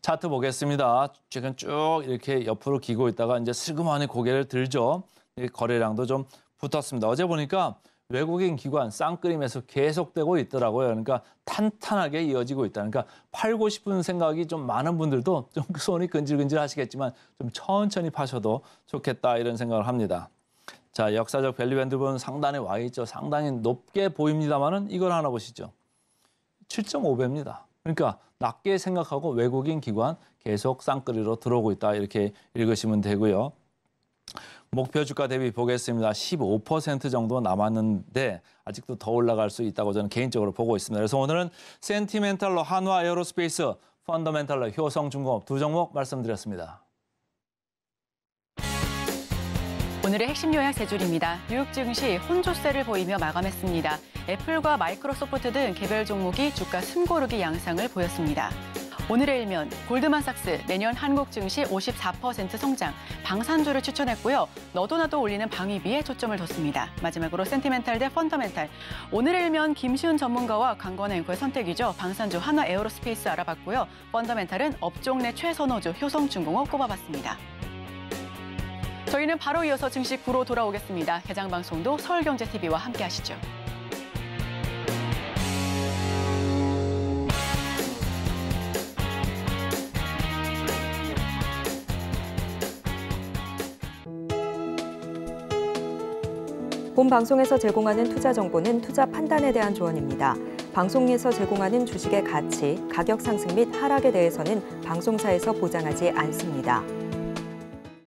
차트 보겠습니다. 최근 쭉 이렇게 옆으로 기고 있다가 이제 슬그머니 고개를 들죠. 거래량도 좀 붙었습니다. 어제 보니까 외국인 기관 쌍끌임에서 계속되고 있더라고요. 그러니까 탄탄하게 이어지고 있다. 그러니까 팔고 싶은 생각이 좀 많은 분들도 좀 손이 근질근질 하시겠지만 좀 천천히 파셔도 좋겠다 이런 생각을 합니다. 자, 역사적 밸류밴드 보면 상단에 와 있죠. 상당히 높게 보입니다만은 이걸 하나 보시죠. 7.5배입니다. 그러니까 낮게 생각하고 외국인 기관 계속 쌍끌이로 들어오고 있다. 이렇게 읽으시면 되고요. 목표 주가 대비 보겠습니다. 15% 정도 남았는데 아직도 더 올라갈 수 있다고 저는 개인적으로 보고 있습니다. 그래서 오늘은 센티멘탈로 한화 에어로스페이스, 펀더멘탈로 효성중공업 두 종목 말씀드렸습니다. 오늘의 핵심 요약 세 줄입니다. 뉴욕 증시 혼조세를 보이며 마감했습니다. 애플과 마이크로소프트 등 개별 종목이 주가 숨고르기 양상을 보였습니다. 오늘의 일면, 골드만삭스 내년 한국 증시 54% 성장, 방산주를 추천했고요. 너도 나도 올리는 방위비에 초점을 뒀습니다. 마지막으로 센티멘탈 대 펀더멘탈. 오늘의 일면 김시훈 전문가와 강권 앵커의 선택이죠. 방산주 한화 에어로스페이스 알아봤고요. 펀더멘탈은 업종 내 최선호주 효성중공업 꼽아봤습니다. 저희는 바로 이어서 증시 구로 돌아오겠습니다. 해당 방송도 서울경제TV와 함께 하시죠. 본 방송에서 제공하는 투자 정보는 투자 판단에 대한 조언입니다. 방송에서 제공하는 주식의 가치, 가격 상승 및 하락에 대해서는 방송사에서 보장하지 않습니다.